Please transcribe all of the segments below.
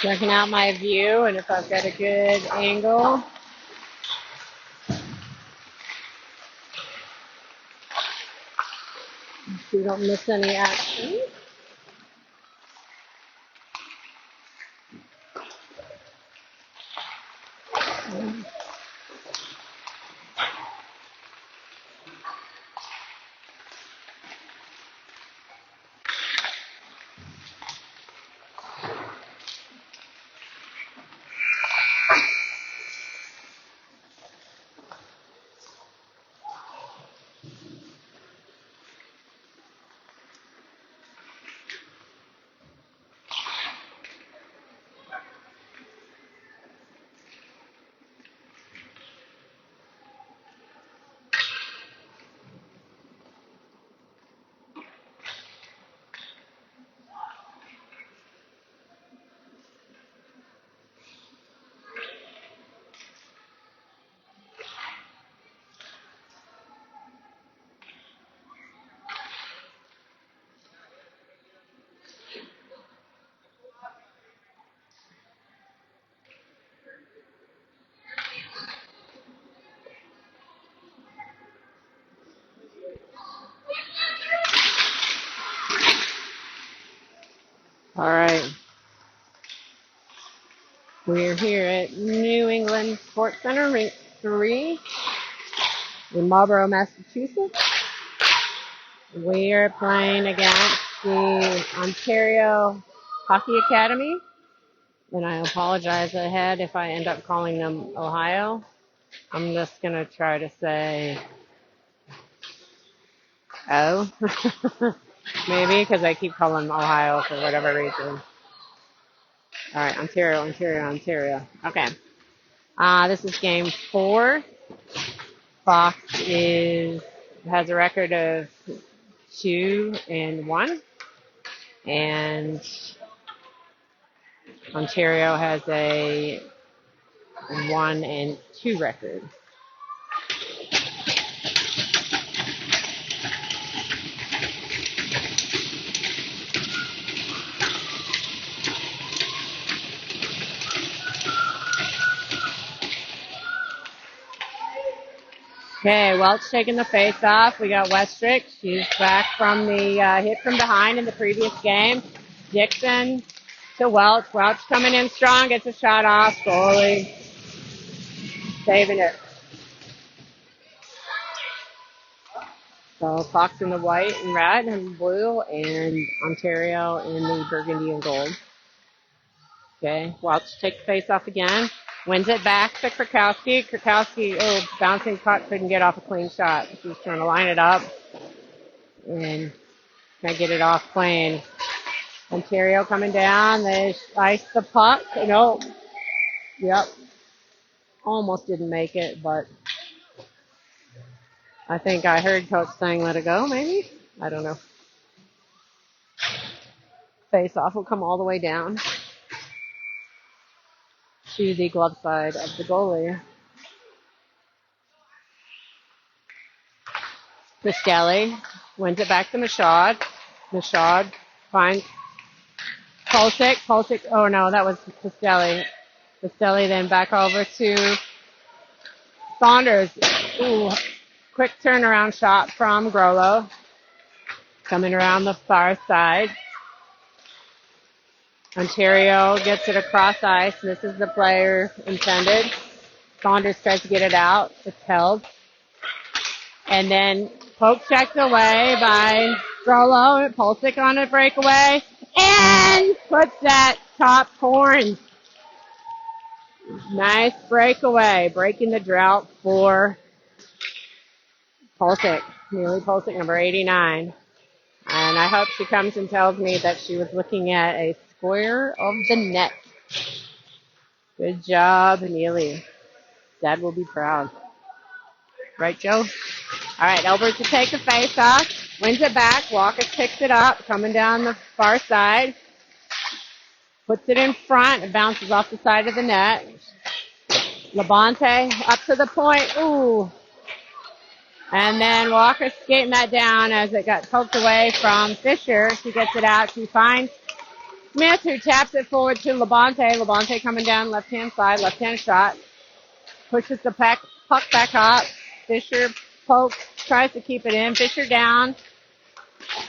Checking out my view and if I've got a good angle. So you don't miss any action. All right. We're here at New England Sports Center, Rink 3 in Marlborough, Massachusetts. We are playing against the Ontario Hockey Academy. And I apologize ahead if I end up calling them Ohio. I'm just going to try to say O. Maybe, because I keep calling them Ohio for whatever reason. All right, Ontario. Okay. This is game 4. Fox has a record of 2-1. And Ontario has a 1-2 record. Okay, Welch taking the face off. We got Westrick. She's back from the hit from behind in the previous game. Dixon to Welch. Welch coming in strong. Gets a shot off. Goalie saving it. So Fox in the white and red and blue, and Ontario in the burgundy and gold. Okay, Welch takes the face off again. Wins it back to Krakowski. Krakowski, bouncing puck, couldn't get off a clean shot. She's trying to line it up and can't get it off clean. Ontario coming down. They ice the puck. No. Yep. Almost didn't make it, but I think I heard Coach saying let it go, maybe? I don't know. Face off will come all the way down to the glove side of the goalie. Pistelli wins it back to Michaud. Michaud finds Pulsic. Oh no, that was Pistelli. Pistelli then back over to Saunders. Ooh, quick turnaround shot from Grollo. Coming around the far side. Ontario gets it across ice. This is the player intended. Saunders tries to get it out. It's held. And then poke checked away by Grollo. Pulsic on a breakaway. And puts that top horn. Nice breakaway. Breaking the drought for Pulsic. Neely Pulsic, number 89. And I hope she comes and tells me that she was looking at a square of the net. Good job, Neely. Dad will be proud. Right, Joe? All right, Elbert to take the face off. Wins it back. Walker picks it up, coming down the far side. Puts it in front. It bounces off the side of the net. Labonte up to the point. Ooh. And then Walker skating that down as it got poked away from Fisher. She gets it out. She finds Smith, who taps it forward to Labonte. Labonte coming down left-hand side, left-hand shot. Pushes the puck back up. Fisher pokes, tries to keep it in. Fisher down.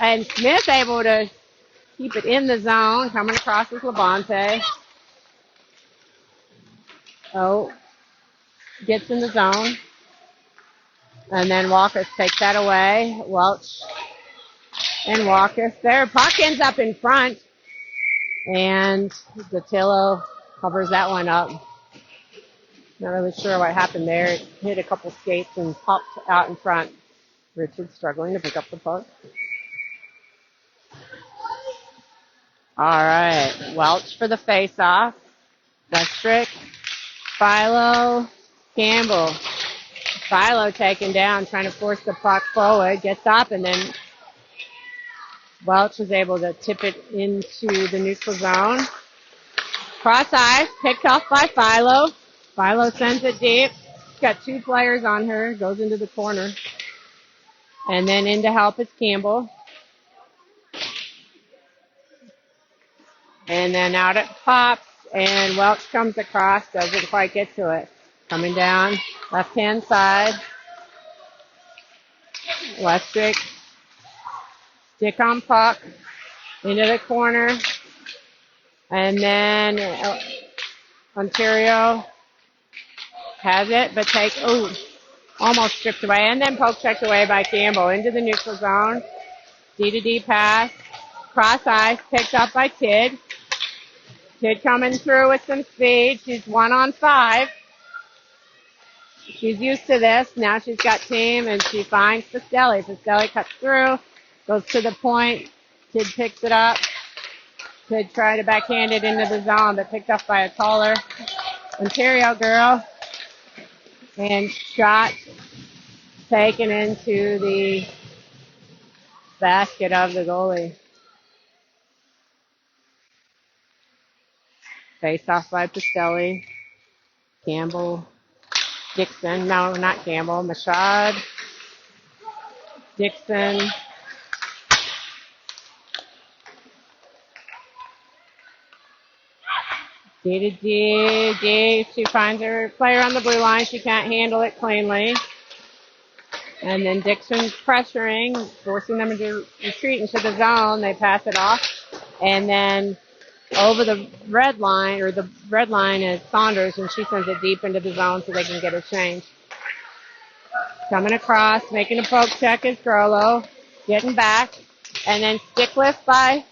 And Smith able to keep it in the zone. Coming across with Labonte. Oh, gets in the zone. And then Walker takes that away. Welch and Walker there. Puck ends up in front. And Datillo covers that one up. Not really sure what happened there. It hit a couple skates and popped out in front. Richard struggling to pick up the puck. All right. Welch for the face-off. Westrick. Philo. Campbell. Philo taken down, trying to force the puck forward. Gets up, and then Welch is able to tip it into the neutral zone. Cross ice, picked off by Philo. Philo sends it deep. She's got two players on her. Goes into the corner. And then in to help is Campbell. And then out it pops. And Welch comes across. Doesn't quite get to it. Coming down left-hand side. Westrick. Stick on puck. Into the corner. And then Ontario has it, but almost stripped away. And then poke checked away by Campbell into the neutral zone. D-to-D pass. Cross ice, picked up by Kidd. Kidd coming through with some speed. She's 1-on-5. She's used to this. Now she's got team, and she finds Pastelli. Pastelli cuts through, goes to the point. Kidd picks it up. Kidd tried to backhand it into the zone, but picked up by a taller Ontario girl. And shot taken into the basket of the goalie. Face off by Pastelli. Campbell. Dixon. No, not Campbell. Machad. Dixon. D. She finds her player on the blue line. She can't handle it cleanly. And then Dixon's pressuring, forcing them to retreat into the zone. They pass it off. And then over the red line, or the red line is Saunders, and she sends it deep into the zone so they can get a change. Coming across, making a poke check is Grolo. Getting back. And then stick lift by,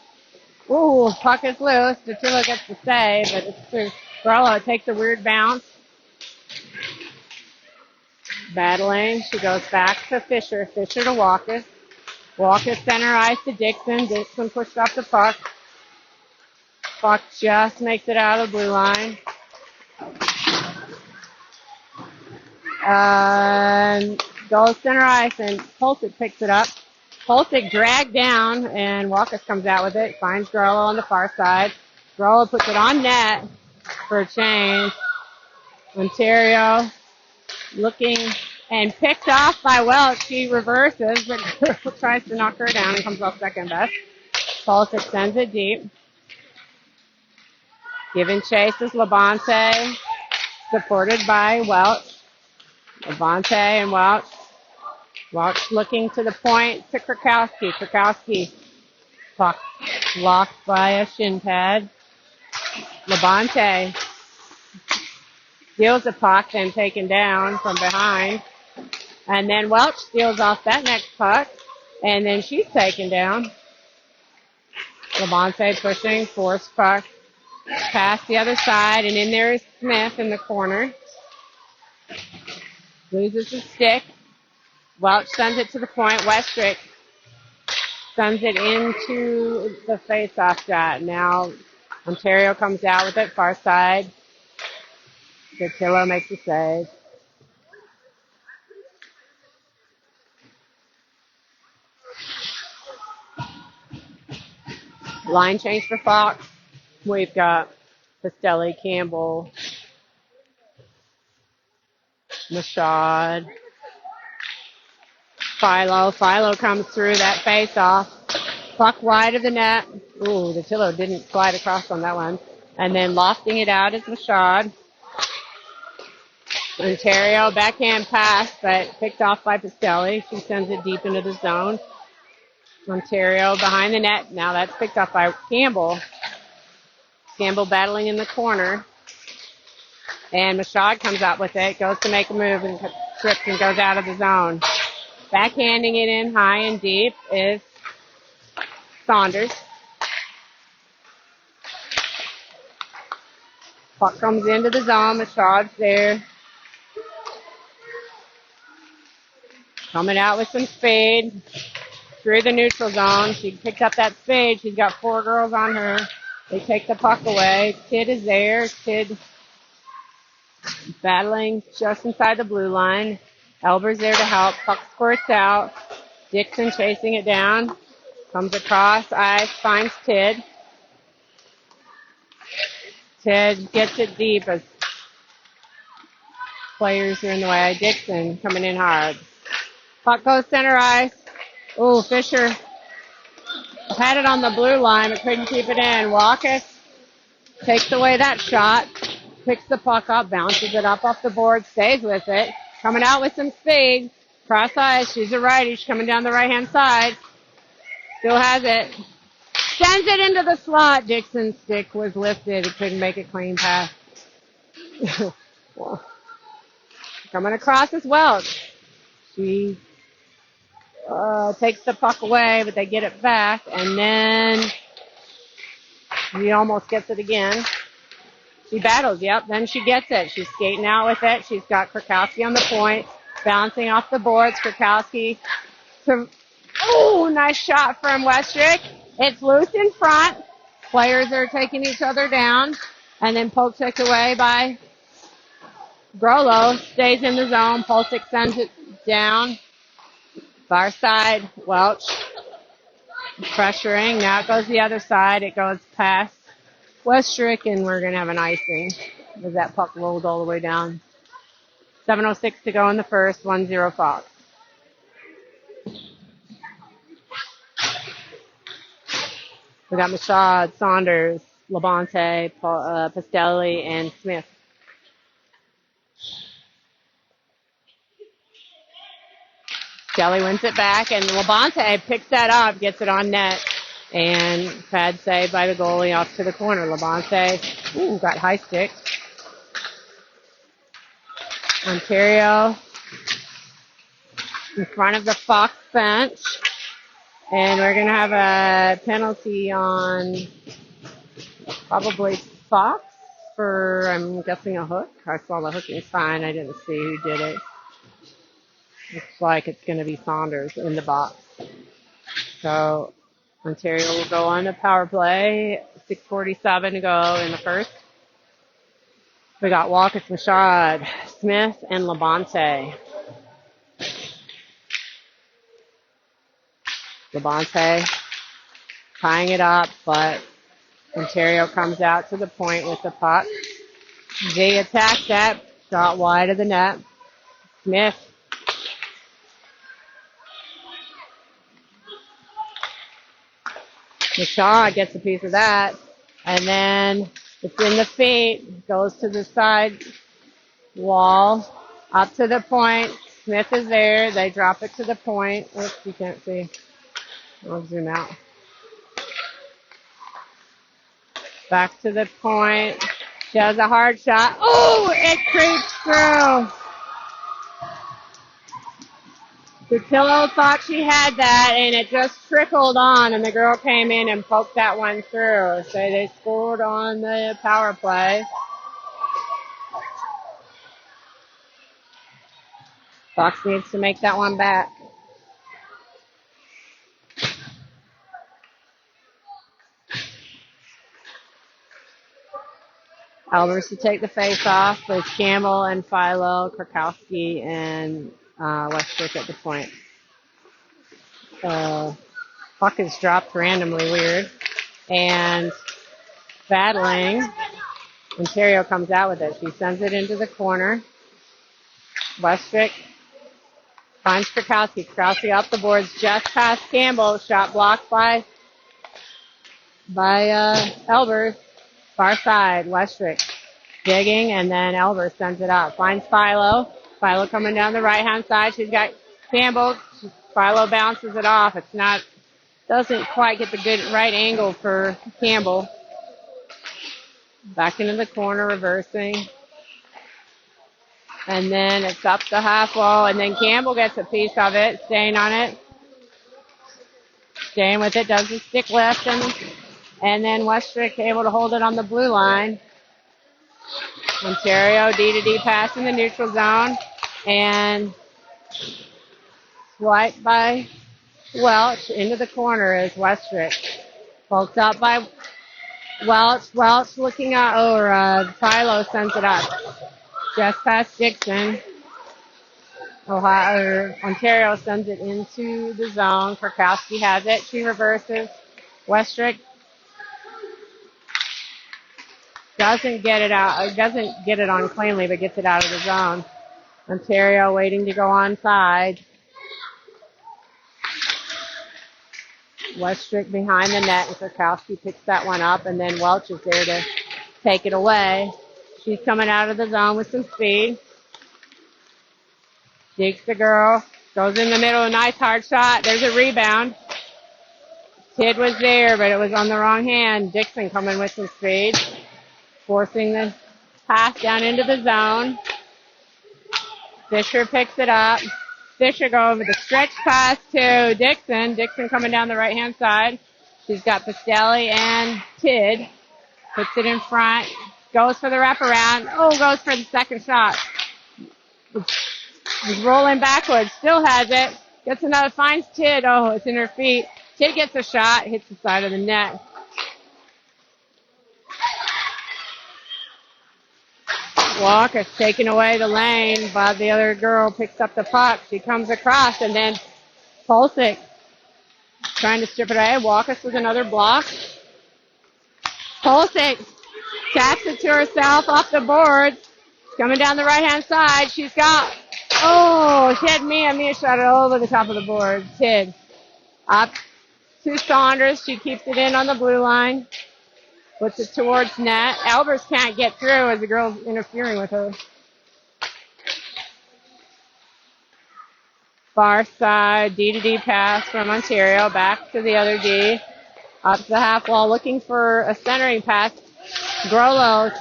puck is loose. Datillo gets the save, but it's through. Grolo takes a weird bounce. Battling. She goes back to Fisher. Fisher to Walker. Walker center ice to Dixon. Dixon pushed off the puck. Puck just makes it out of the blue line. Goes center ice, and Pulsic picks it up. Pulsic dragged down, and Walker comes out with it. Finds Grolo on the far side. Grolo puts it on net for a change. Ontario looking and picked off by Welch. She reverses, but tries to knock her down and comes off second best. Pulsic sends it deep. Giving chase is Labonte, supported by Welch. Labonte and Welch. Welch looking to the point to Krakowski. Krakowski puck blocked by a shin pad. Labonte steals the puck, then taken down from behind. And then Welch steals off that next puck, and then she's taken down. Labonte pushing, forced puck. Past the other side, and in there is Smith in the corner. Loses the stick. Welch sends it to the point. Westrick sends it into the face-off shot. Now Ontario comes out with it, far side. Datillo makes the save. Line change for Fox. We've got Pastelli, Campbell, Machad, Philo. Philo comes through that face-off. Puck wide of the net. Ooh, the pillow didn't slide across on that one. And then lofting it out is Mashad. Ontario backhand pass, but picked off by Pastelli. She sends it deep into the zone. Ontario behind the net. Now that's picked up by Campbell. Campbell battling in the corner. And Mashad comes up with it, goes to make a move and trips and goes out of the zone. Backhanding it in high and deep is Saunders. Puck comes into the zone. Mashad's there. Coming out with some speed through the neutral zone. She picked up that speed. She's got 4 girls on her. They take the puck away. Kidd is there. Kidd battling just inside the blue line. Elber's there to help. Puck squirts out. Dixon chasing it down. Comes across ice. Finds Tidd. Tidd gets it deep as players are in the way. Dixon coming in hard. Puck goes center ice. Ooh, Fisher had it on the blue line but couldn't keep it in. Walkus takes away that shot. Picks the puck up, bounces it up off the board, stays with it. Coming out with some speed. Cross ice. She's a righty. She's coming down the right-hand side. Still has it. Sends it into the slot. Dixon's stick was lifted. He couldn't make a clean pass. Coming across as well. She takes the puck away, but they get it back. And then he almost gets it again. She battles, yep. Then she gets it. She's skating out with it. She's got Krakowski on the point. Bouncing off the boards. Krakowski. Oh, nice shot from Westrick. It's loose in front. Players are taking each other down. And then poke checked away by Grolo. Stays in the zone. Polsick sends it down. Far side. Welch. Pressuring. Now it goes the other side. It goes past Westrick, and we're going to have an icing as that puck rolled all the way down. 7:06 to go in the first. 1-0 Fox. We got Mashad, Saunders, Labonte, Pastelli, and Smith. Pastelli wins it back, and Labonte picks that up, gets it on net, and pad save by the goalie off to the corner. Labonte, got high stick. Ontario in front of the Fox bench. And we're going to have a penalty on probably Fox for, I'm guessing, a hook. I saw the hooking sign. I didn't see who did it. Looks like it's going to be Saunders in the box. So Ontario will go on to power play. 6:47 to go in the first. We got Walkus, Mashad, Smith, and Labonte. Labonte tying it up, but Ontario comes out to the point with the puck. They attack that, shot wide of the net. Smith. Mashad gets a piece of that, and then it's in the feet, goes to the side wall, up to the point. Smith is there. They drop it to the point. Oops, you can't see. I'll zoom out. Back to the point. She has a hard shot. Oh, it creeps through. Patillo thought she had that, and it just trickled on, and the girl came in and poked that one through. So they scored on the power play. Fox needs to make that one back. Albers to take the face off with Campbell and Philo, Krakowski, and Westrick at the point. Puck is dropped randomly, weird. And battling, Ontario comes out with it. She sends it into the corner. Westrick finds Krakowski. Krakowski off the boards just past Campbell. Shot blocked by by Elbers. Far side, Westrick digging, and then Elbers sends it up. Finds Philo. Philo coming down the right-hand side. She's got Campbell. Philo bounces it off. It's not, doesn't quite get the good right angle for Campbell. Back into the corner, reversing. And then it's up the half wall, and then Campbell gets a piece of it, staying on it. Staying with it, does the stick lift, and then Westrick able to hold it on the blue line. Ontario, D-to-D pass in the neutral zone, and swiped by Welch into the corner is Westrick. Poked up by Welch. Welch looking at, Philo sends it up. Just past Dixon. Ontario sends it into the zone. Krakowski has it. She reverses. Westrick doesn't get it out. Doesn't get it on cleanly, but gets it out of the zone. Ontario waiting to go onside. Westrick behind the net, and Krakowski picks that one up, and then Welch is there to take it away. She's coming out of the zone with some speed. Digs the girl. Goes in the middle. A nice hard shot. There's a rebound. Kid was there, but it was on the wrong hand. Dixon coming with some speed. Forcing the pass down into the zone. Fisher picks it up. Fisher goes with a stretch pass to Dixon. Dixon coming down the right-hand side. She's got Pastelli and Tidd. Puts it in front. Goes for the wraparound. Goes for the second shot. He's rolling backwards. Still has it. Gets another. Finds Tidd. It's in her feet. Tidd gets a shot. Hits the side of the net. Walker's taking away the lane, but the other girl picks up the puck. She comes across, and then Pulsick trying to strip it away. Walker's with another block. Pulsick taps it to herself off the boards. Coming down the right-hand side. She's got, she had Mia. Mia shot it over the top of the board. Tidd. Up to Saunders. She keeps it in on the blue line. Puts it towards net. Albers can't get through as the girl's interfering with her. Far side, D-to-D pass from Ontario. Back to the other D. Up to the half wall, looking for a centering pass. Grollo's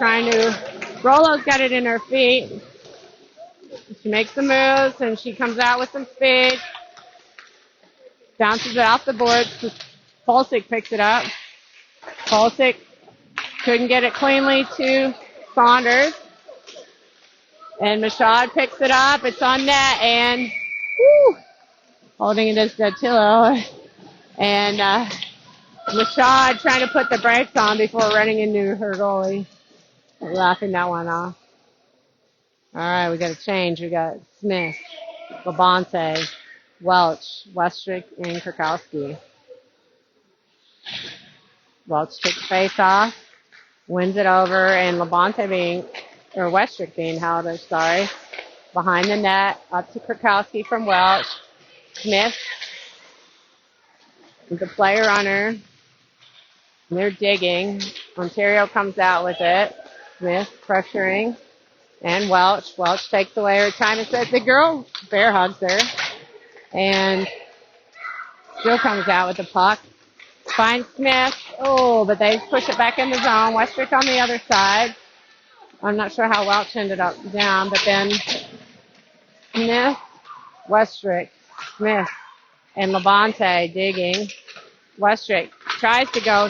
got it in her feet. She makes the moves, and she comes out with some speed. Bounces it off the boards. Pulsick picks it up. Pulsick couldn't get it cleanly to Saunders. And Michaud picks it up. It's on net, and holding it as Datillo. And Michaud trying to put the brakes on before running into her goalie. Laughing that one off. All right, we got a change. We got Smith, Labonte, Welch, Westrick, and Krakowski. Welch takes face off, wins it over, and Westrick being held, behind the net, up to Krakowski from Welch. Smith is a player runner. They're digging. Ontario comes out with it. Smith pressuring. And Welch. Welch takes away her time and says the girl bear hugs her. And still comes out with the puck. Finds Smith. But they push it back in the zone. Westrick on the other side. I'm not sure how Welch ended up down, but then Smith, Westrick, Smith, and Labonte digging. Westrick tries to go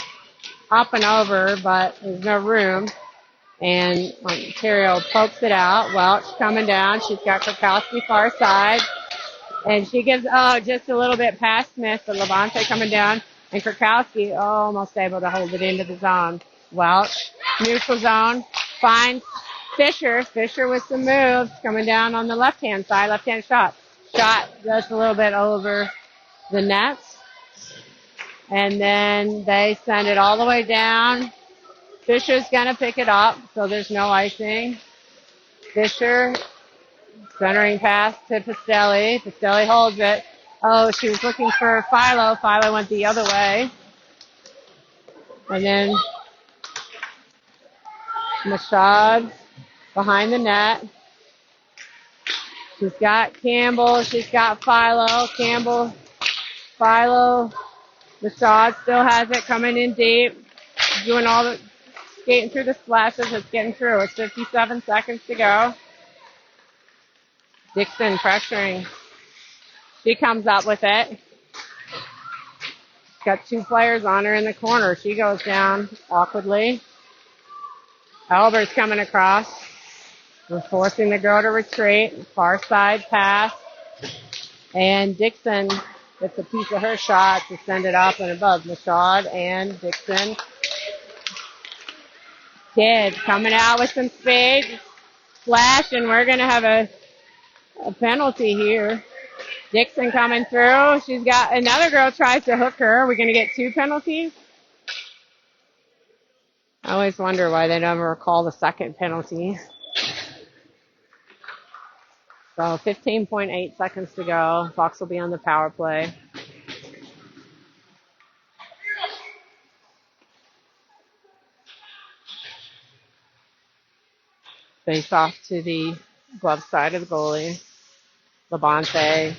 up and over, but there's no room. And Ontario pokes it out. Welch coming down. She's got Krakowski far side. And she gives, just a little bit past Smith, but Labonte coming down. And Krakowski almost able to hold it into the zone. Welch, neutral zone, finds Fisher. Fisher with some moves coming down on the left-hand side, left-hand shot. Shot just a little bit over the nets. And then they send it all the way down. Fisher's going to pick it up, so there's no icing. Fisher, centering pass to Pastelli. Pastelli holds it. She was looking for Philo. Philo went the other way. And then Mashad behind the net. She's got Campbell. She's got Philo. Campbell, Philo. Mashad still has it coming in deep. Doing all the skating through the splashes. It's getting through. It's 57 seconds to go. Dixon pressuring. She comes up with it. Got two players on her in the corner. She goes down awkwardly. Albert's coming across. We're forcing the girl to retreat. Far side pass. And Dixon gets a piece of her shot to send it up and above. Mashad and Dixon. Kidd coming out with some speed. Flash, and we're going to have a penalty here. Dixon coming through. She's got another girl tries to hook her. Are we going to get two penalties? I always wonder why they never call the second penalty. So 15.8 seconds to go. Fox will be on the power play. Face off to the glove side of the goalie. Labonte,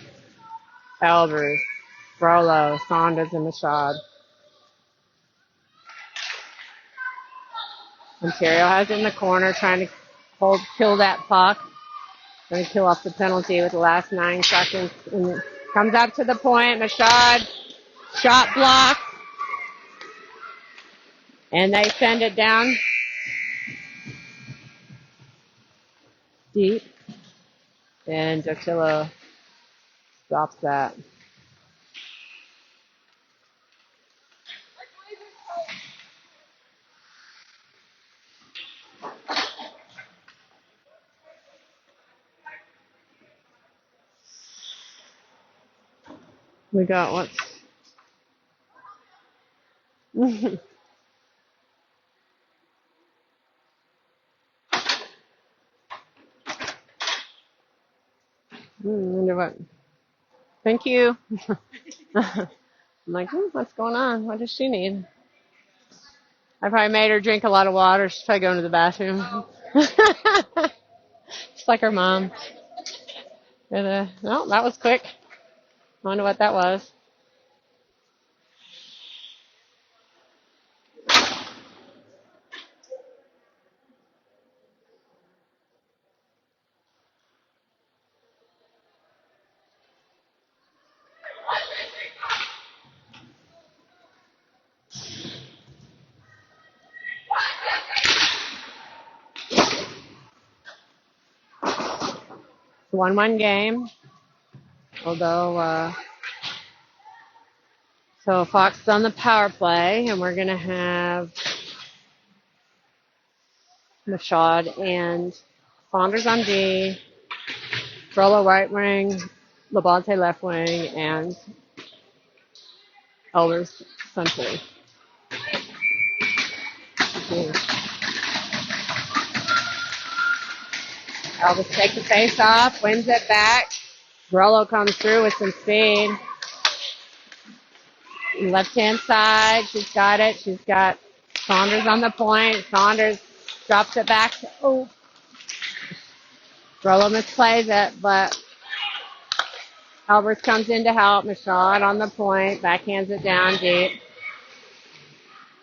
Albers, Frollo, Saunders, and Mashad. Ontario has it in the corner, trying to kill that puck. Going to kill off the penalty with the last 9 seconds. And comes up to the point. Mashad, shot blocked. And they send it down deep. And Dotillo stops that. We got what's... I wonder what... Thank you. I'm like, what's going on? What does she need? I probably made her drink a lot of water. She's probably going to the bathroom. Just like her mom. And, no, that was quick. I wonder what that was. It's a 1-1 game. Although, so Fox is on the power play, and we're going to have Mashad and Saunders on D, Frollo right wing, Labonte left wing, and Elders center. Elvis takes the face off, wins it back. Grollo comes through with some speed. Left-hand side, she's got it. She's got Saunders on the point. Saunders drops it back. Oh. Grollo misplays it, but Albers comes in to help. Mashad on the point, backhands it down deep.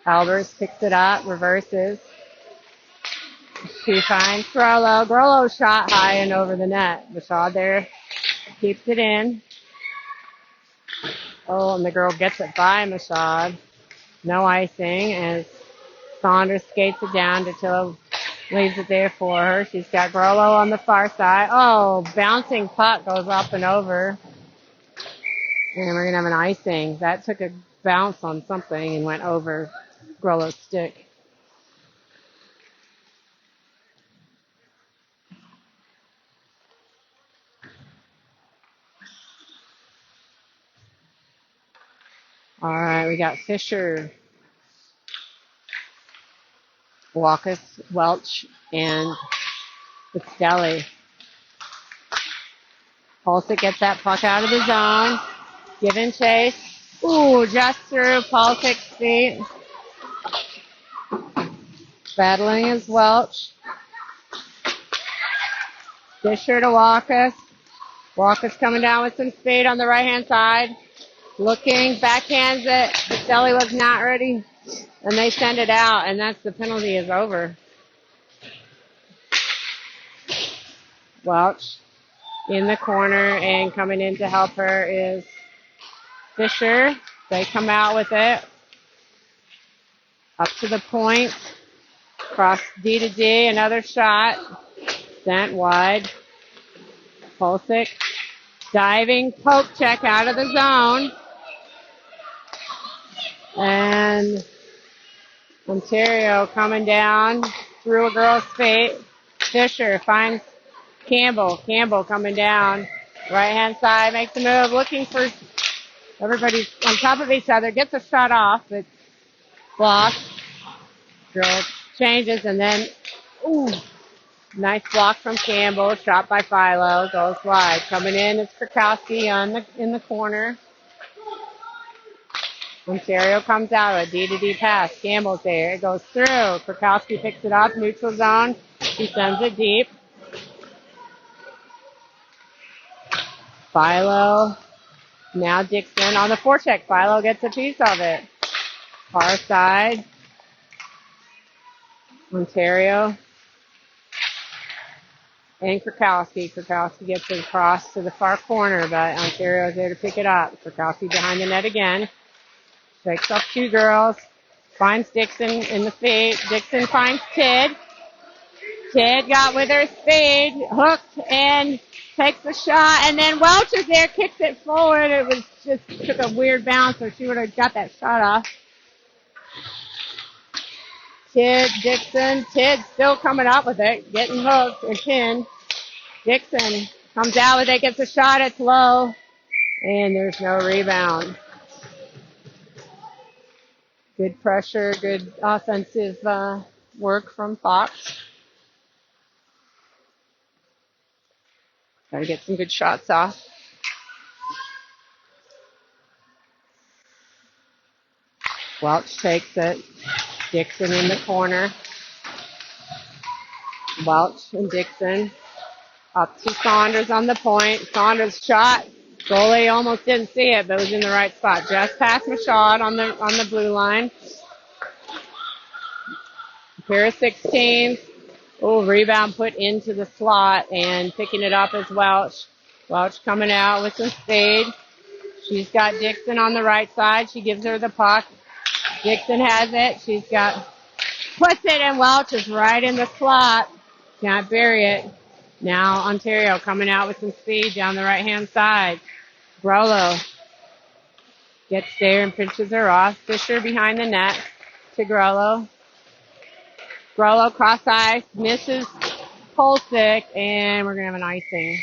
Albers picks it up, reverses. She finds Grollo. Grollo shot high and over the net. Mashad there keeps it in. Oh, and the girl gets it by Mashad. No icing as Saunders skates it down. Dotillo leaves it there for her. She's got Grollo on the far side. Oh, bouncing puck goes up and over. And we're going to have an icing. That took a bounce on something and went over Grollo's stick. All right, we got Fisher, Walkus, Welch, and Vixelli. Pulisic gets that puck out of the zone. Give and chase. Ooh, just through Pulisic's feet. Battling is Welch. Fisher to Walkus. Walkus coming down with some speed on the right-hand side. Looking, backhands it. Castelli was not ready. And they send it out, and that's the penalty is over. Welch in the corner, and coming in to help her is Fisher. They come out with it. Up to the point. Cross D to D, another shot. Sent wide. Pulisic. Diving poke check out of the zone. And Ontario coming down through a girl's feet. Fisher finds Campbell. Campbell coming down. Right-hand side, makes a move, looking for everybody's on top of each other. Gets a shot off, but blocked. Girl changes, and then, ooh, nice block from Campbell. Shot by Philo. Goes wide. Coming in is Krakowski in the corner. Ontario comes out, a D-to-D pass. Campbell's there. It goes through. Krakowski picks it up, neutral zone. He sends it deep. Philo. Now Dixon on the forecheck. Philo gets a piece of it. Far side. Ontario. And Krakowski. Krakowski gets it across to the far corner, but Ontario's there to pick it up. Krakowski behind the net again. Takes off two girls. Finds Dixon in the feet. Dixon finds Tid. Tid got with her speed. Hooked and takes the shot. And then Welch is there. Kicks it forward. It was just took a weird bounce, so she would have got that shot off. Tid, Dixon. Tid still coming up with it. Getting hooked and pinned. Dixon comes out with it. Gets a shot. It's low. And there's no rebound. Good pressure, good offensive work from Fox. Got to get some good shots off. Welch takes it. Dixon in the corner. Welch and Dixon. Up to Saunders on the point. Saunders shot. Goalie almost didn't see it, but it was in the right spot. Just past Michaud on the blue line. Pair of 16s. Oh, rebound put into the slot, and picking it up is Welch. Welch coming out with some speed. She's got Dixon on the right side. She gives her the puck. Dixon has it. Puts it, and Welch is right in the slot. Can't bury it. Now Ontario coming out with some speed down the right-hand side. Grollo gets there and pinches her off. Fisher behind the net to Grollo. Grollo cross ice, misses Pulisic, and we're going to have an icing.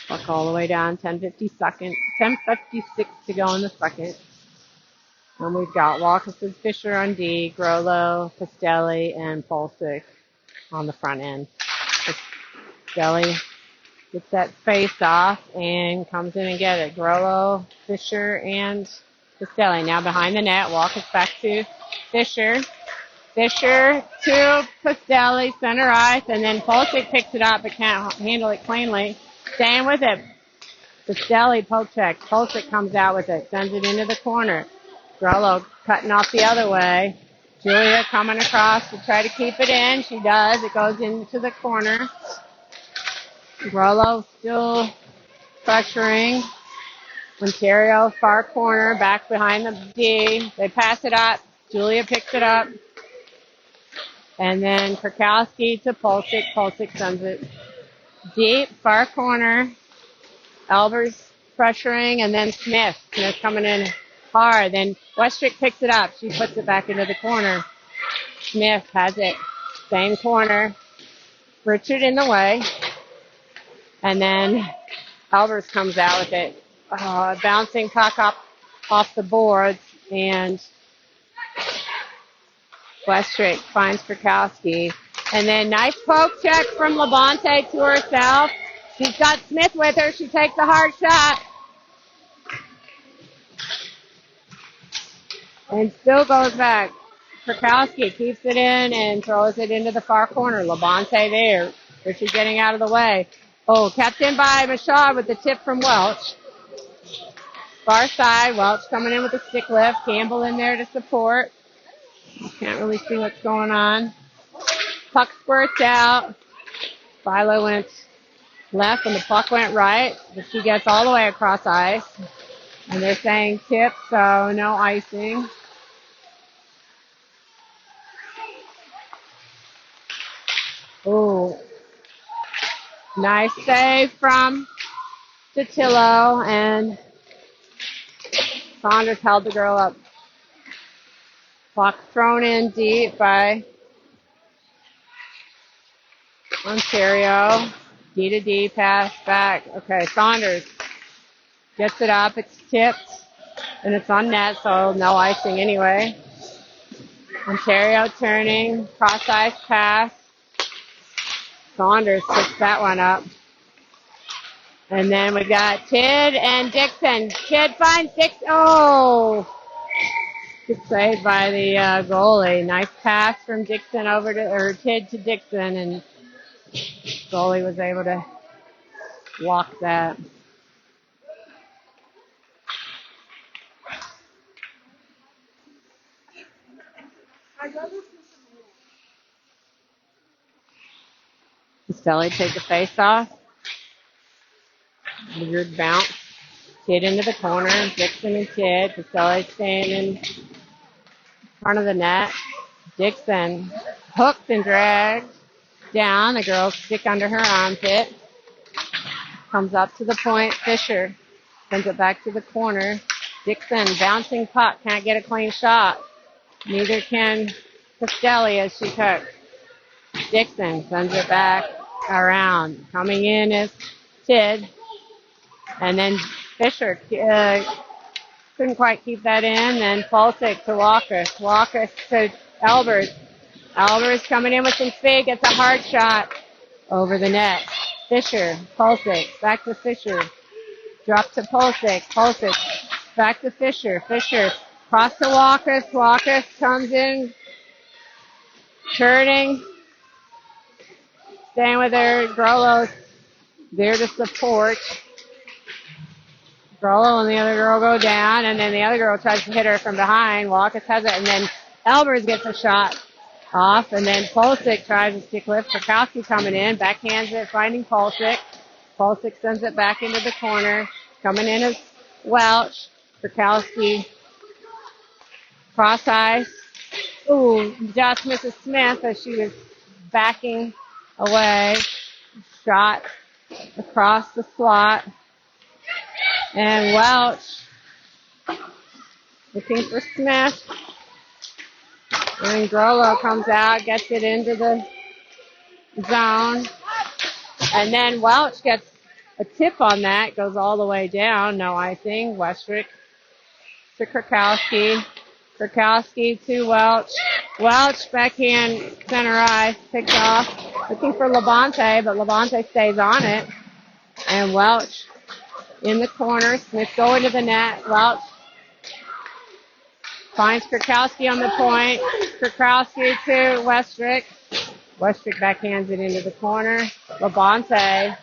Puck all the way down, 10:56 to go in the second. And we've got Walkus, Fisher on D, Grollo, Castelli, and Pulisic on the front end. Castelli gets that face off and comes in and get it. Grollo, Fisher, and Castelli. Now behind the net, Walkus back to Fisher. Fisher to Castelli, center ice, and then Pulisic picks it up but can't handle it cleanly. Staying with it. Castelli poke check. Pulisic comes out with it, sends it into the corner. Grollo cutting off the other way. Julia coming across to try to keep it in. She does. It goes into the corner. Grollo still pressuring. Ontario, far corner, back behind the D. They pass it up. Julia picks it up. And then Krakowski to Pulisic. Pulisic sends it deep, far corner. Albers pressuring, and then Smith. Smith coming in hard. Then Westrick picks it up. She puts it back into the corner. Smith has it. Same corner. Richard in the way. And then Albers comes out with it. Bouncing puck up off the boards. And Westrick finds Krakowski. And then nice poke check from Labonte to herself. She's got Smith with her. She takes a hard shot. and still goes back. Krakowski keeps it in and throws it into the far corner. Labonte there. Richie getting out of the way. Oh, kept in by Machad with the tip from Welch. Far side, Welch coming in with a stick lift. Campbell in there to support. Can't really see what's going on. Puck squirts out. Philo went left and the puck went right. But she gets all the way across ice. And they're saying tip, so no icing. Ooh. Nice save from Datillo, and Saunders held the girl up. Puck thrown in deep by Ontario. D to D pass back. Okay, Saunders gets it up. It's tipped, and it's on net, so no icing anyway. Ontario turning, cross ice pass. Saunders picks that one up. And then we got Tidd and Dixon. Tidd finds Dixon. Oh! Good save by the goalie. Nice pass from Dixon over to, or Tidd to Dixon, and goalie was able to block that. Castelli take the face off. Weird bounce. Tidd into the corner. Dixon and Tidd. Castelli staying in front of the net. Dixon hooked and dragged down. The girl stick under her armpit. Comes up to the point. Fisher sends it back to the corner. Dixon bouncing puck. Can't get a clean shot. Neither can Castelli as she cooks. Dixon sends it back around. Coming in is Tidd. And then Fisher couldn't quite keep that in. Then Pulsick to Walker. Walker to Albers. Albers coming in with some speed. Gets a hard shot over the net. Fisher. Pulsick. Back to Fisher. Drop to Pulsick. Pulsick. Back to Fisher. Fisher. Cross to Walker. Walker comes in. Turning. Staying with her. Grolo's there to support. Grolo and the other girl go down, and then the other girl tries to hit her from behind. Walker has it, and then Albers gets a shot off, and then Pulsick tries to stick lift. Krakowski coming in, backhands it, finding Pulsick. Pulsick sends it back into the corner. Coming in is Welch. Krakowski cross ice. Ooh, just misses Smith as she was backing away. Shot across the slot. And Welch looking for Smith. And Grolo comes out, gets it into the zone. And then Welch gets a tip on that, goes all the way down. No icing. Westrick to Krakowski. Krakowski to Welch. Welch backhand center ice, picked off. Looking for Labonte, but Labonte stays on it. And Welch in the corner. Smith going to the net. Welch finds Krakowski on the point. Krakowski to Westrick. Westrick backhands it into the corner. Labonte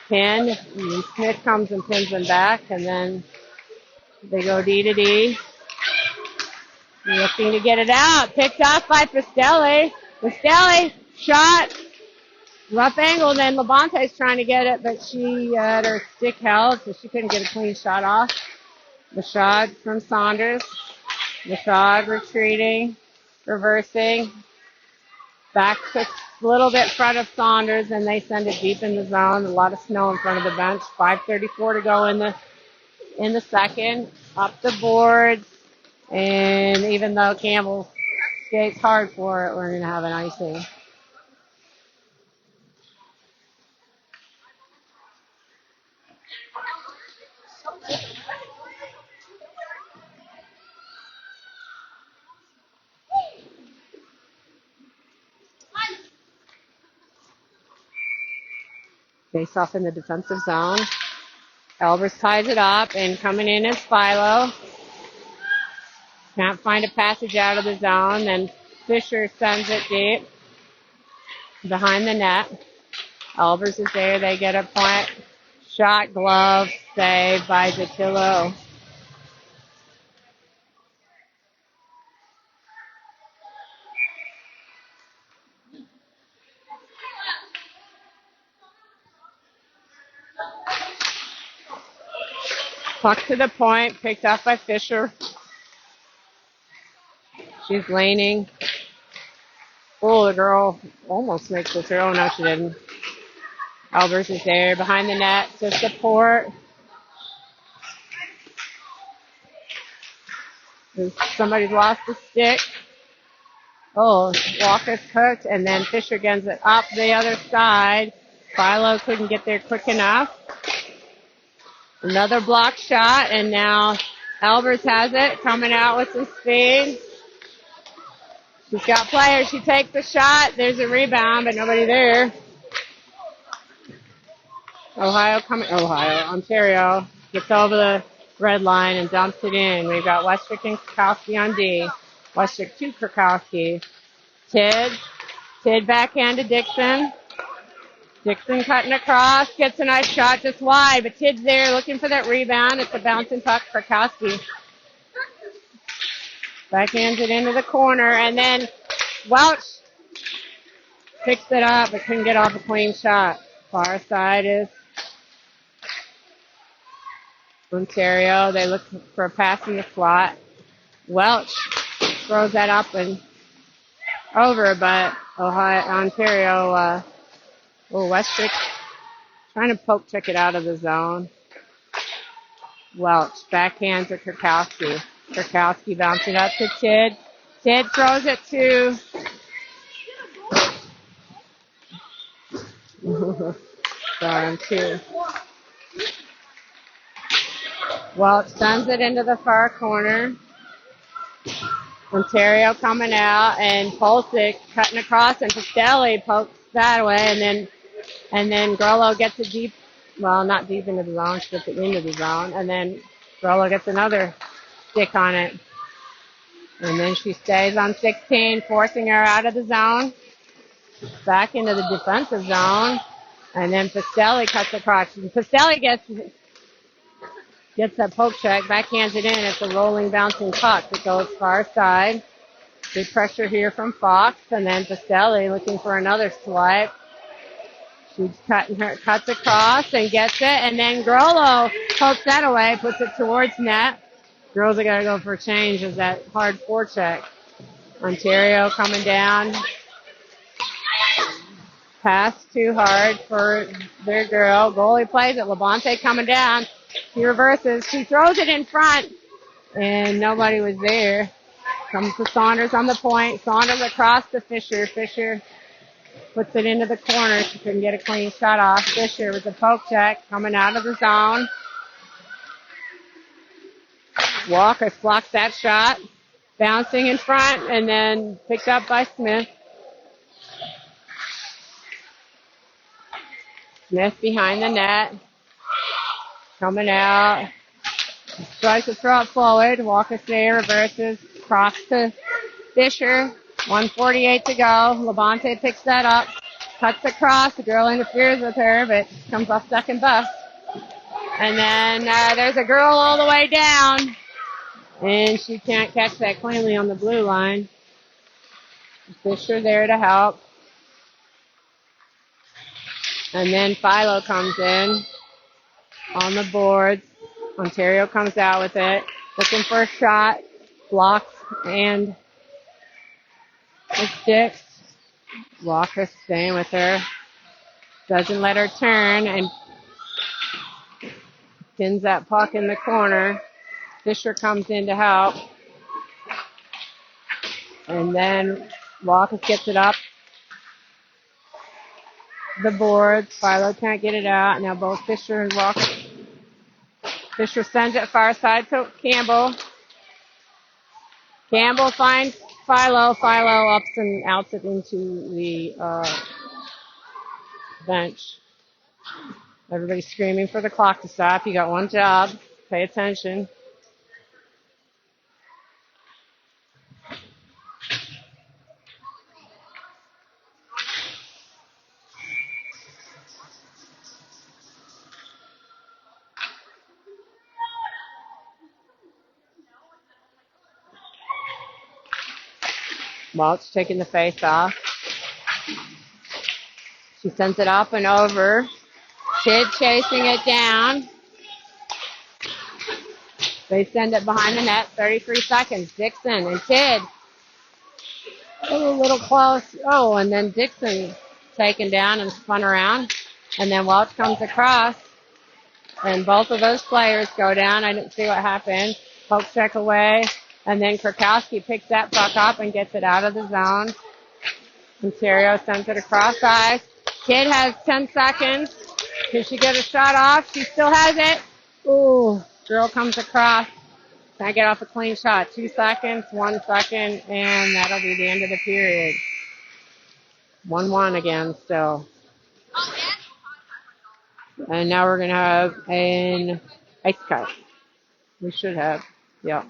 pinned. And Smith comes and pins him back. And then they go D to D. Looking to get it out. Picked off by Pastelli. Pastelli shot. Rough angle, and then Labonte's trying to get it, but she had her stick held, so she couldn't get a clean shot off. Machad from Saunders. Machad retreating, reversing. Back to a little bit front of Saunders, and they send it deep in the zone. A lot of snow in front of the bench. 5:34 to go in the second. Up the boards, and even though Campbell skates hard for it, we're going to have an icing. Face off in the defensive zone. Albers ties it up, and coming in is Philo. Can't find a passage out of the zone. Then Fisher sends it deep behind the net. Albers is there. They get a point. Shot, glove, save by Datillo. Puck to the point, picked up by Fisher. She's laning. Oh, the girl almost makes the throw. No, she didn't. Albers is there behind the net to support. Somebody's lost the stick. Oh, Walker's cooked, and then Fisher gets it up the other side. Philo couldn't get there quick enough. Another block shot, and now Albers has it, coming out with some speed. She's got players. She takes the shot. There's a rebound, but nobody there. Ontario gets over the red line and dumps it in. We've got Westrick and Krakowski on D. Westrick to Krakowski. Tid backhand to Dixon. Dixon cutting across, gets a nice shot just wide, but Tid's there looking for that rebound. It's a bouncing puck. Krakowski backhands it into the corner, and then Welch picks it up, but couldn't get off a clean shot. Far side is Ontario. They look for a pass in the slot. Welch throws that up and over, but Ontario, Westrick trying to poke check it out of the zone. Welch backhand to Krakowski. Krakowski bouncing up to Tid. Tid throws it to Welch sends it into the far corner. Ontario coming out, and Polsick cutting across, and Pastelli pokes that away, and then Grollo gets it deep, well, not deep into the zone, she gets it into the zone, and then Grollo gets another stick on it. And then she stays on 16, forcing her out of the zone, back into the defensive zone, and then Pastelli cuts across. And Pastelli gets that poke check, backhands it in. It's a rolling, bouncing puck that goes far side. Good pressure here from Fox, and then Pastelli looking for another swipe. She's cuts across and gets it, and then Grollo pokes that away, puts it towards net. Girls are going to go for a change as that hard forecheck. Ontario coming down. Pass too hard for their girl. Goalie plays it. Labonte coming down. She reverses. She throws it in front, and nobody was there. Comes to Saunders on the point. Saunders across to Fisher. Fisher puts it into the corner. She couldn't get a clean shot off. Fisher with a poke check coming out of the zone. Walker blocks that shot. Bouncing in front, and then picked up by Smith. Smith behind the net. Coming out. Tries to throw it forward. Walker there, reverses. Cross to Fisher. 1:48 to go. Labonte picks that up. Cuts across. The girl interferes with her, but comes off second bus. And then there's a girl all the way down. And she can't catch that cleanly on the blue line. Fisher there to help. And then Philo comes in on the boards. Ontario comes out with it. Looking for a shot. Blocks and the sticks. Walker staying with her. Doesn't let her turn and pins that puck in the corner. Fisher comes in to help. And then Walker gets it up the boards. Philo can't get it out. Now both Fisher and Walker. Fisher sends it far side to Campbell. Campbell finds Philo. Philo ups and outs it into the bench. Everybody's screaming for the clock to stop. You got one job. Pay attention. Walt's taking the face off. She sends it up and over. Tid chasing it down. They send it behind the net. 33 seconds. Dixon and Tid. A little close. Oh, and then Dixon taken down and spun around. And then Welch comes across. And both of those players go down. I didn't see what happened. Poke check away. And then Krakowski picks that puck up and gets it out of the zone. Ontario sends it across ice. Kid has 10 seconds. Can she get a shot off? She still has it. Ooh, girl comes across. Can I get off a clean shot? 2 seconds, 1 second, and that'll be the end of the period. 1-1 again still. And now we're going to have an ice cut. We should have. Yeah.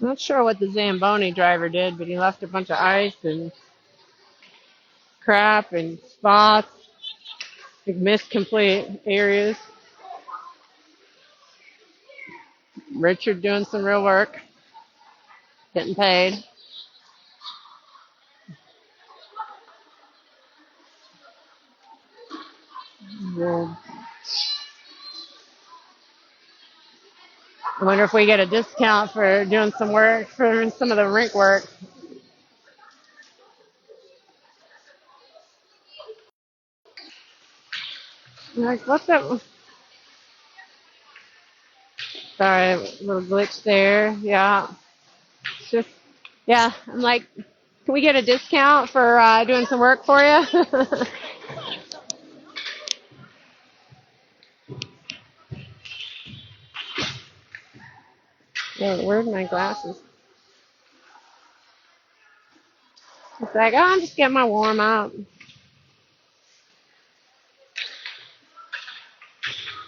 Not sure what the Zamboni driver did, but he left a bunch of ice and crap and spots, like missed complete areas. Richard doing some real work, getting paid. Yeah. I wonder if we get a discount for doing some work, for some of the rink work. I'm like, what's that? Sorry, a little glitch there. Yeah. It's just, yeah, I'm like, can we get a discount for doing some work for you? Yeah, where's my glasses? It's like, oh, I'm just getting my warm up.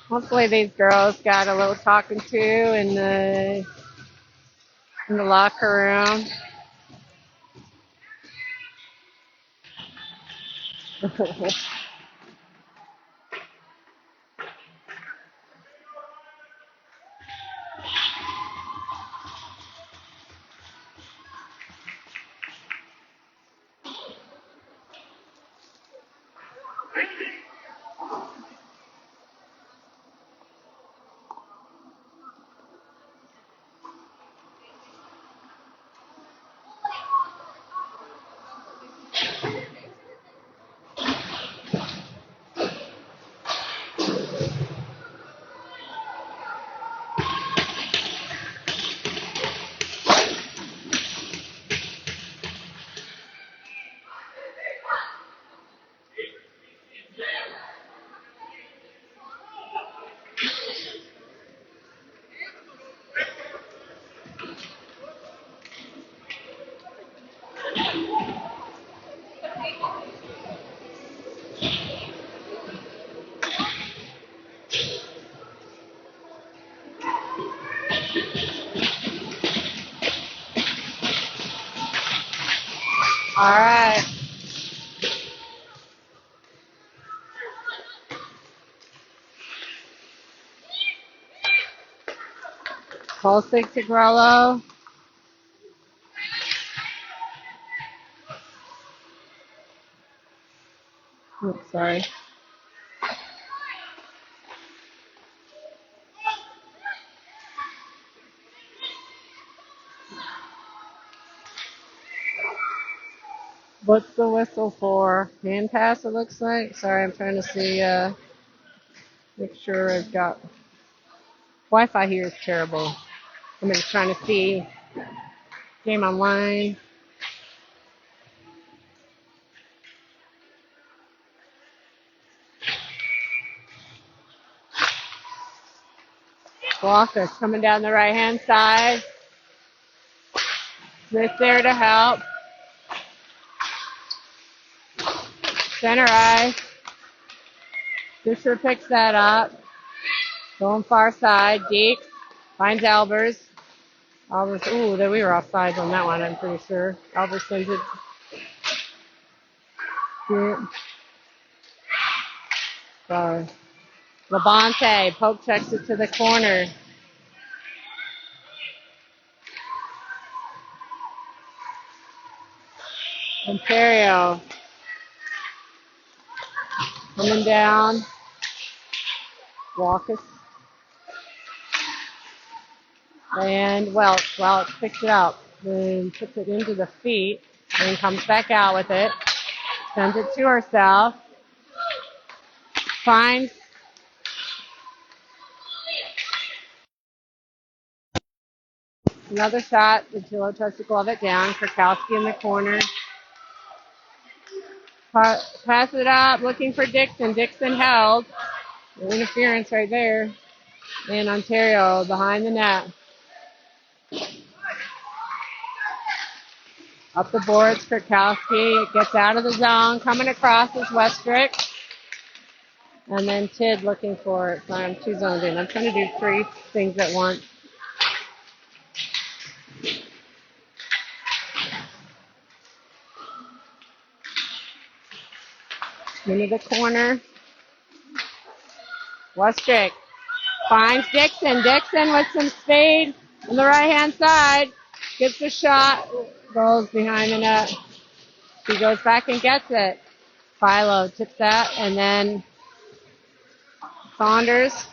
Hopefully these girls got a little talking to in the locker room. All right. Whole 6 Agrello. Oops, sorry. What's the whistle for? Hand pass, it looks like. Sorry, I'm trying to see, make sure I've got... Wi-Fi here is terrible. I'm just trying to see game online. Walker's coming down the right-hand side. Smith there to help. Center ice. Fisher picks that up. Going far side. Deeks finds Albers. Albers, ooh, we were offsides on that one, I'm pretty sure. Albers sends it. Sorry. Labonte poke checks it to the corner. Ontario coming down. Walkus. And Welch picks it up. Then puts it into the feet. And comes back out with it. Sends it to herself. Finds another shot. Vigillo tries to glove it down. Krakowski in the corner. Pass it up, looking for Dixon. Dixon held. Interference right there. And Ontario behind the net. Up the boards, Krakowski. It gets out of the zone. Coming across is Westrick. And then Tid looking for it. I'm too zoned in. I'm trying to do 3 things at once. Into the corner. Westrick finds Dixon. Dixon with some speed on the right-hand side. Gets the shot. Goes behind the net. She goes back and gets it. Philo tips that, and then Saunders.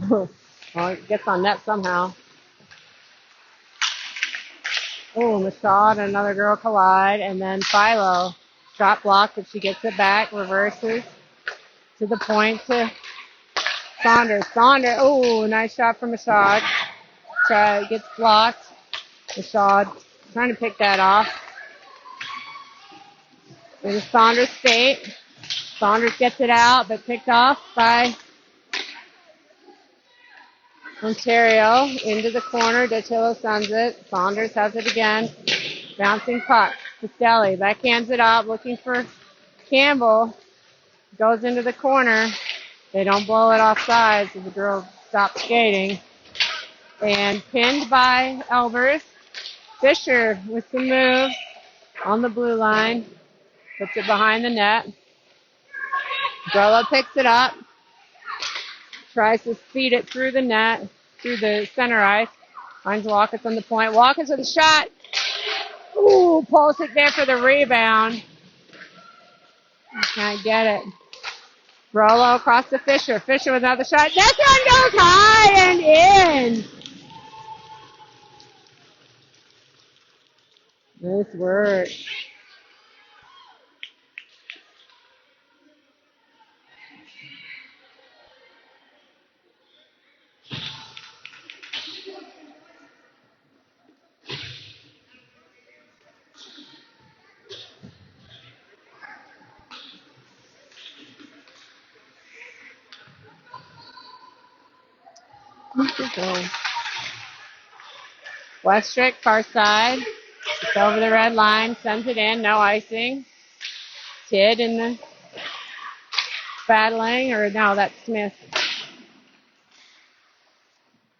Well, it gets on net somehow. Oh, Mashad and another girl collide, and then Philo shot block, but she gets it back, reverses to the point to Saunders. Saunders, oh, nice shot from Mashad. Gets blocked. Mashad trying to pick that off. There's Saunders State. Saunders gets it out, but picked off by Ontario. Into the corner. Datillo sends it. Saunders has it again. Bouncing puck. Castelli backhands it out, looking for Campbell. Goes into the corner. They don't blow it offside, so the girl stops skating. And pinned by Elbers. Fisher with some move on the blue line. Puts it behind the net. Grella picks it up. Tries to speed it through the net, through the center ice. Finds Watkins on the point. Watkins with a shot. Ooh, Polsick there for the rebound. Can't get it. Grella across to Fisher. Fisher with another shot. This one goes high and in. Nice work. Westrick, far side. It's over the red line. Sends it in. No icing. Tid in the battling. Or no, that's Smith.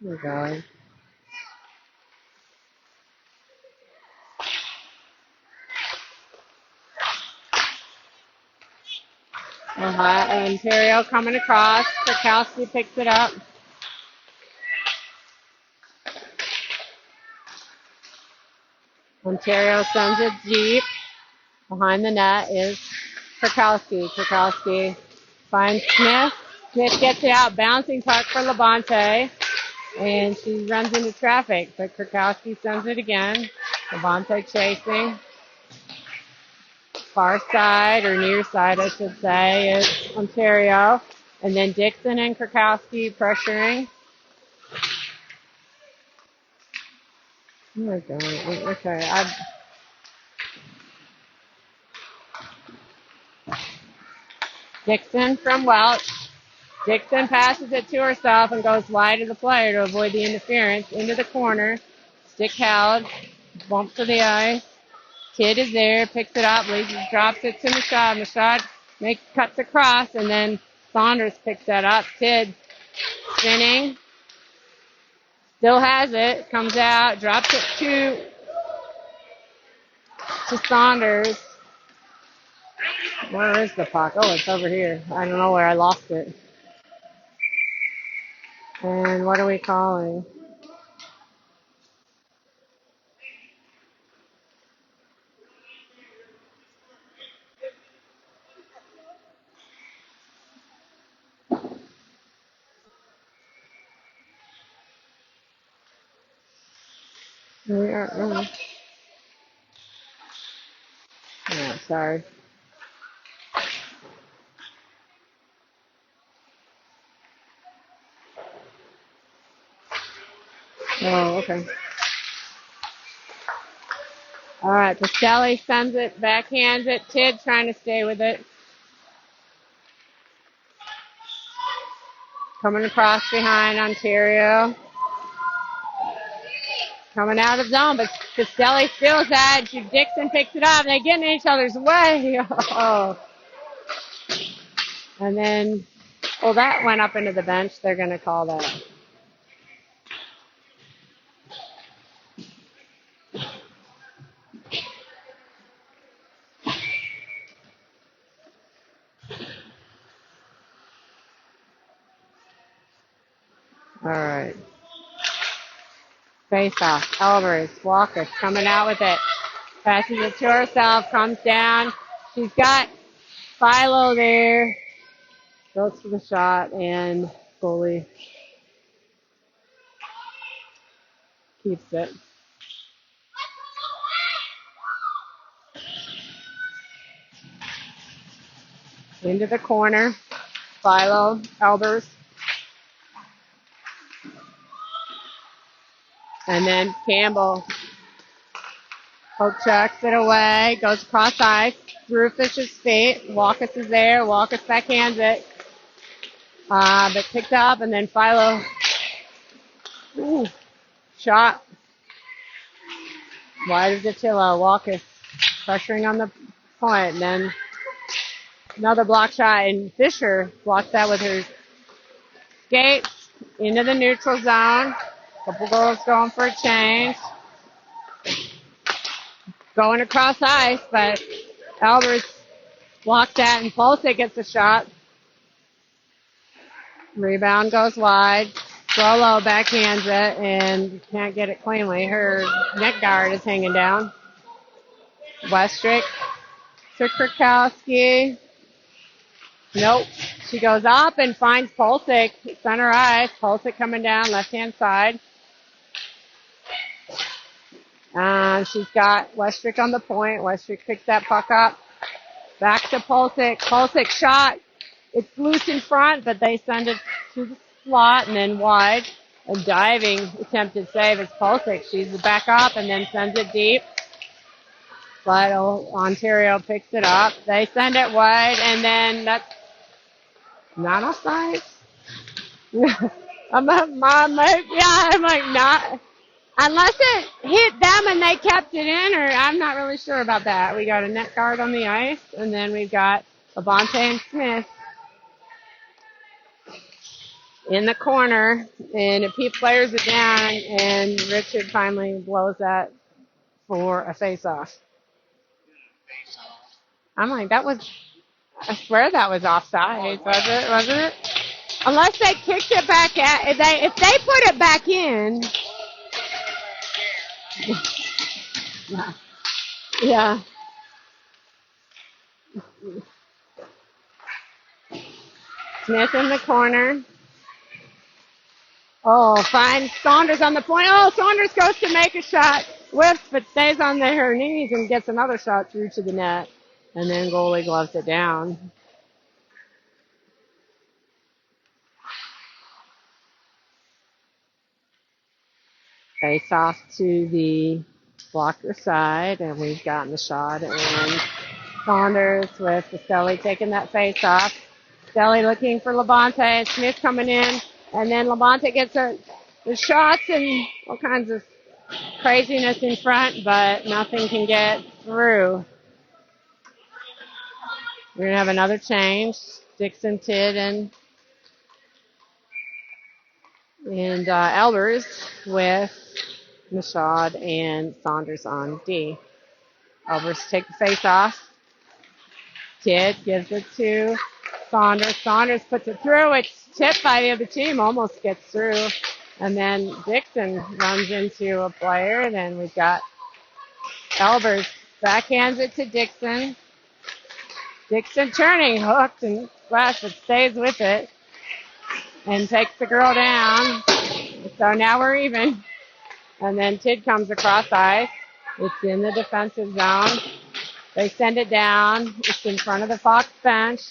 Here we go. Ontario coming across. Kurkowski picks it up. Ontario sends it deep. Behind the net is Kurkowski. Kurkowski finds Smith. Smith gets it out. Bouncing puck for Labonte. And she runs into traffic. But Kurkowski sends it again. Labonte chasing. Far side, or near side, I should say, is Ontario. And then Dixon and Kurkowski pressuring. Oh my God. Okay. Dixon from Welch. Dixon passes it to herself and goes wide of the player to avoid the interference. Into the corner. Stick held. Bump to the ice. Tid is there. Picks it up. Drops it to Mashad. Mashad cuts across, and then Saunders picks that up. Tid spinning. Still has it. Comes out. Drops it to Saunders. Where is the puck? Oh, it's over here. I don't know where I lost it. And what are we calling? We are. Oh, sorry. Oh, okay. All right, Pastelli sends it, backhands it. Tid trying to stay with it. Coming across behind Ontario. Coming out of zone, but Castelli steals that. Dixon picks it up. They get in each other's way. Oh. And then, well, that went up into the bench. They're going to call that. All right. Face off. Elbers. Walker coming out with it. Passes it to herself. Comes down. She's got Philo there. Goes for the shot, and goalie keeps it. Into the corner. Philo. Elbers. And then Campbell poke checks it away, goes across ice, through Fisher's feet. Walkus is there. Walkus backhands it. But picked up, and then Philo, shot wide of Dattilo. Walkus pressuring on the point, and then another block shot, and Fisher blocks that with her skates into the neutral zone. Couple girls going for a change. Going across ice, but Albers blocks that, and Polsic gets a shot. Rebound goes wide. Frollo backhands it, and can't get it cleanly. Her net guard is hanging down. Westrick to Krakowski. Nope. She goes up and finds Polsic, center ice. Polsic coming down, left-hand side. She's got Westrick on the point. Westrick picks that puck up. Back to Polsic. Polsic shot. It's loose in front, but they send it to the slot and then wide. A diving attempted save is Polsic. She's back up and then sends it deep. But Ontario picks it up. They send it wide, and then that's not offside. I'm like, not. Unless it hit them and they kept it in, or I'm not really sure about that. We got a net guard on the ice, and then we've got Labonte and Smith in the corner, and Pete flares it down, and Richard finally blows that for a face-off. I'm like, I swear that was offside, wasn't it? Unless they kicked it back if they put it back in. Yeah. Smith in the corner. Oh, finds Saunders on the point. Oh, Saunders goes to make a shot. Whiffs, but stays on her knees and gets another shot through to the net. And then goalie gloves it down. Face off to the blocker side, and we've gotten the shot. And Saunders with Castelli taking that face off. Castelli looking for Labonte. Smith coming in, and then Labonte gets the shots and all kinds of craziness in front, but nothing can get through. We're going to have another change. Dixon, Tidd, and Elbers with Michaud and Saunders on D. Elbers take the face off. Tidd gives it to Saunders. Saunders puts it through. It's tipped by the other team, almost gets through. And then Dixon runs into a player. And then we've got Elbers backhands it to Dixon. Dixon turning, hooked and flash, but stays with it. And takes the girl down. So now we're even. And then Tidd comes across ice. It's in the defensive zone. They send it down. It's in front of the Fox bench.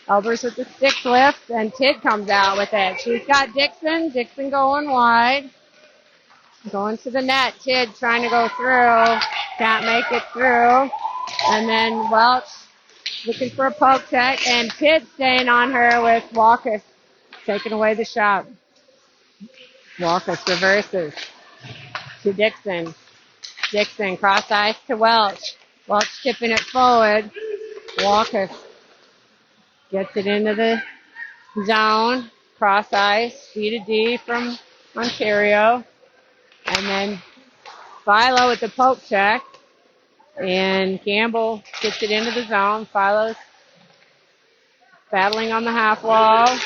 Elbers with the stick lift, and Tidd comes out with it. She's got Dixon. Dixon going wide. Going to the net. Tidd trying to go through. Can't make it through. And then Welch looking for a poke check, and Tidd staying on her with Walkus taking away the shot. Walkus reverses to Dixon. Dixon cross ice to Welch. Welch tipping it forward. Walkus gets it into the zone. Cross ice. D to D from Ontario. And then Philo with the poke check. And Campbell gets it into the zone. Philo's battling on the half wall.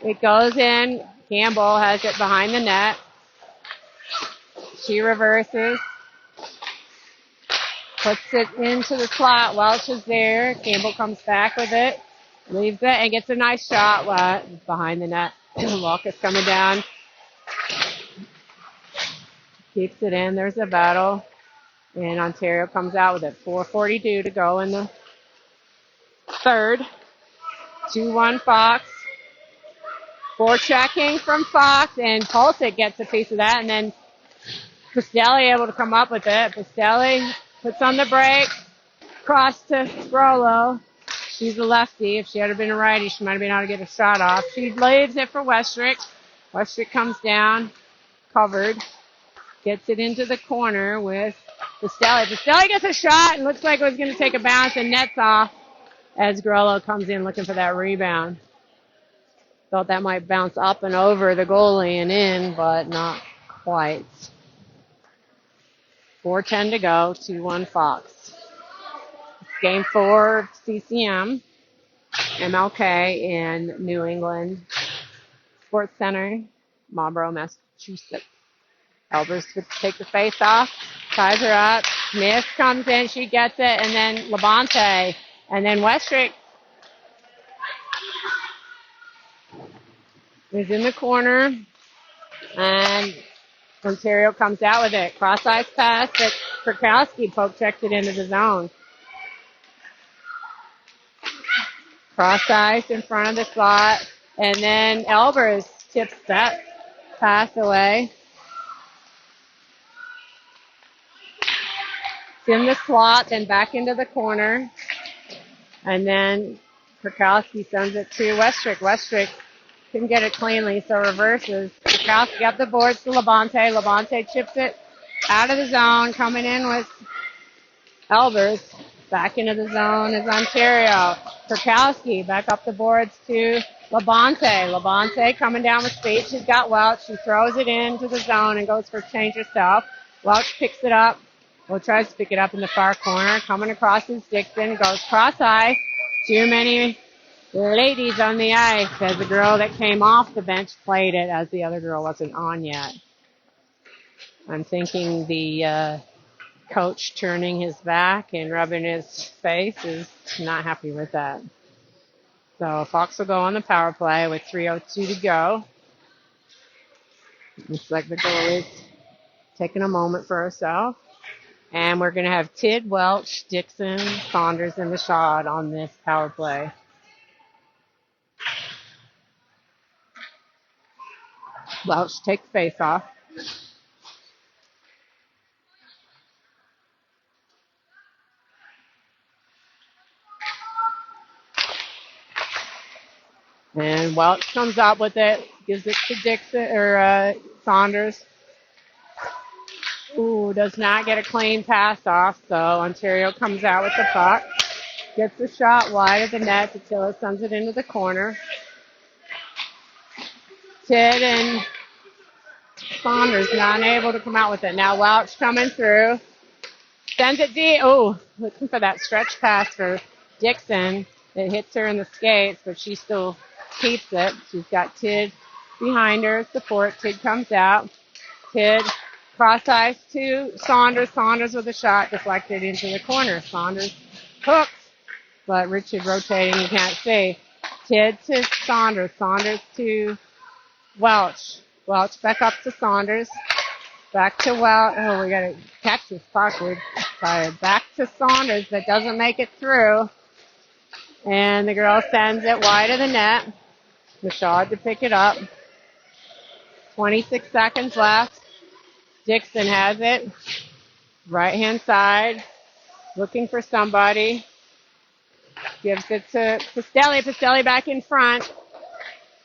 It goes in. Campbell has it behind the net. She reverses. Puts it into the slot. Welch is there. Campbell comes back with it. Leaves it and gets a nice shot behind the net. Walker's coming down. Keeps it in. There's a battle. And Ontario comes out with it. 4:42 to go in the third. 2-1 Fox. Forechecking from Fox. And Pulsic gets a piece of that. And then Pastelli able to come up with it. Pastelli puts on the break. Cross to Grollo. She's a lefty. If she had been a righty, she might have been able to get a shot off. She leaves it for Westrick. Westrick comes down, covered. Gets it into the corner with Pastelli. Pastelli gets a shot and looks like it was going to take a bounce and nets off as Grollo comes in looking for that rebound. Thought that might bounce up and over the goalie and in, but not quite. 4:10 to go, 2-1 Fox. It's game 4 of CCM, MLK in New England Sports Center, Marlborough, Massachusetts. Elbers would take the face off, ties her up. Smith comes in, she gets it, and then Labonte, and then Westrick is in the corner, and Ontario comes out with it. Cross-ice pass, but Krakowski poke-checked it into the zone. Cross-ice in front of the slot, and then Elbers tips that pass away. It's in the slot, then back into the corner, and then Krakowski sends it to Westrick. Westrick couldn't get it cleanly, so reverses. Krakowski up the boards to Labonte. Labonte chips it out of the zone, coming in with Elbers. Back into the zone is Ontario. Krakowski back up the boards to Labonte. Labonte coming down with speed. She's got Welch. She throws it into the zone and goes for a change herself. Welch picks it up. Well, tries to pick it up in the far corner. Coming across is Dixon. Goes cross-ice. Too many ladies on the ice as the girl that came off the bench played it as the other girl wasn't on yet. I'm thinking the coach turning his back and rubbing his face is not happy with that. So Fox will go on the power play with 3:02 to go. Looks like the goalie's taking a moment for herself. And we're going to have Tidd, Welch, Dixon, Saunders, and Michaud on this power play. Welch take the face off. And Welch comes up with it, gives it to Dixon or Saunders. Ooh, does not get a clean pass off, so Ontario comes out with the puck. Gets the shot wide of the net. Attila sends it into the corner. Tidd and Saunders not able to come out with it. Now Welch coming through. Sends it deep. Oh, looking for that stretch pass for Dixon. It hits her in the skates, but she still keeps it. She's got Tidd behind her. Support. Tidd comes out. Tidd cross ice to Saunders. Saunders with a shot deflected into the corner. Saunders hooks, but Richard rotating. You can't see. Tidd to Saunders. Saunders to Welch. Welch back up to Saunders. Back to Welch. Oh, we got to catch this puck. We're tired. Back to Saunders, but doesn't make it through. And the girl sends it wide of the net. Michaud to pick it up. 26 seconds left. Dixon has it. Right-hand side. Looking for somebody. Gives it to Pastelli. Pastelli back in front.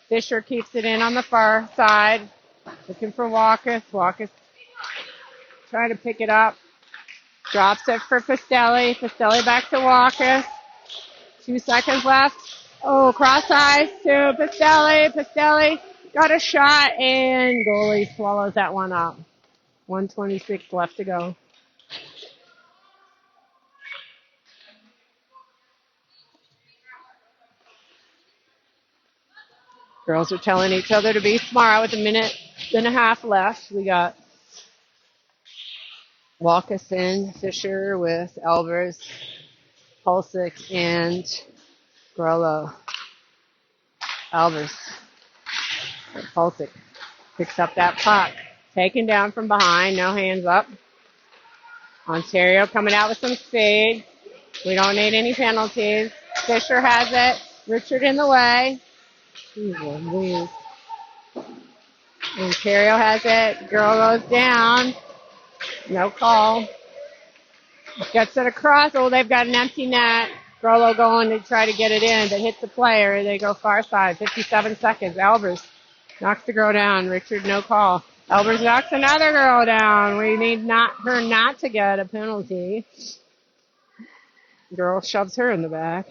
Fisher keeps it in on the far side. Looking for Walkus. Walkus trying to pick it up. Drops it for Pastelli. Pastelli back to Walkus. 2 seconds left. Oh, cross ice to Pastelli. Pastelli got a shot and goalie swallows that one up. 1:26 left to go. Girls are telling each other to be smart with a minute and a half left. We got Walkerson, Fisher with Elvers, Pulsick, and Grollo. Elvers. Pulsick picks up that puck. Taken down from behind. No hands up. Ontario coming out with some speed. We don't need any penalties. Fisher has it. Richard in the way. Jeez, Ontario has it. Girl goes down. No call. Gets it across. Oh, they've got an empty net. Grollo going to try to get it in, but hits the player. They go far side. 57 seconds. Albers knocks the girl down. Richard, no call. Albers knocks another girl down. We need her not to get a penalty. Girl shoves her in the back.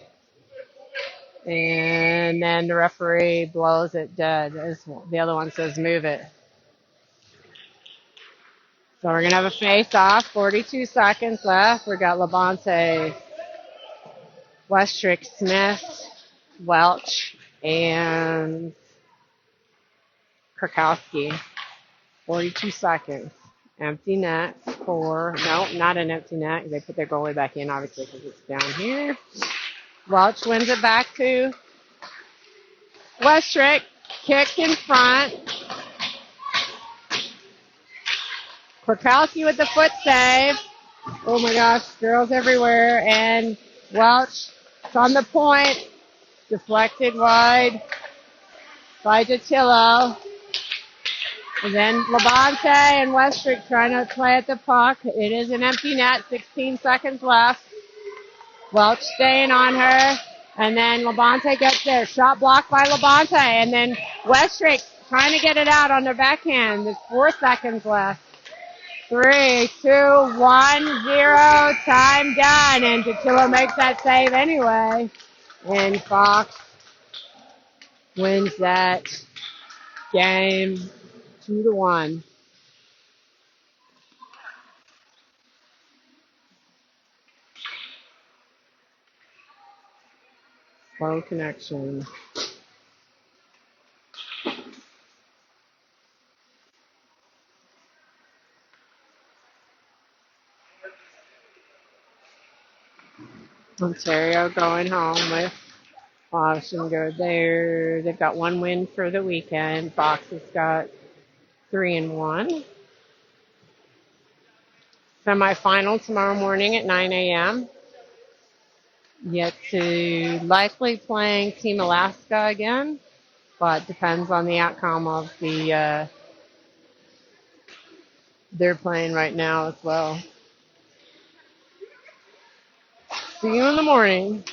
And then the referee blows it dead. The other one says move it. So we're going to have a face-off. 42 seconds left. We got Labonte, Westrick, Smith, Welch, and Krakowski. 42 seconds. Empty net for, no, not an empty net. They put their goalie back in, obviously, because it's down here. Welch wins it back to Westrick. Kick in front. Krakowski with the foot save. Oh my gosh, girls everywhere. And Welch, it's on the point. Deflected wide by Datillo. And then Labonte and Westrick trying to play at the puck. It is an empty net, 16 seconds left. Welch staying on her. And then Labonte gets there. Shot blocked by Labonte. And then Westrick trying to get it out on their backhand. There's 4 seconds left. 3, 2, 1, 0. Time done. And Datillo makes that save anyway. And Fox wins that game 2-1. Slow connection. Ontario going home with Boston go there. They've got 1 win for the weekend. Fox has got 3-1. Semifinal tomorrow morning at 9 a.m. Yet to likely playing Team Alaska again, but depends on the outcome of the they're playing right now as well. See you in the morning.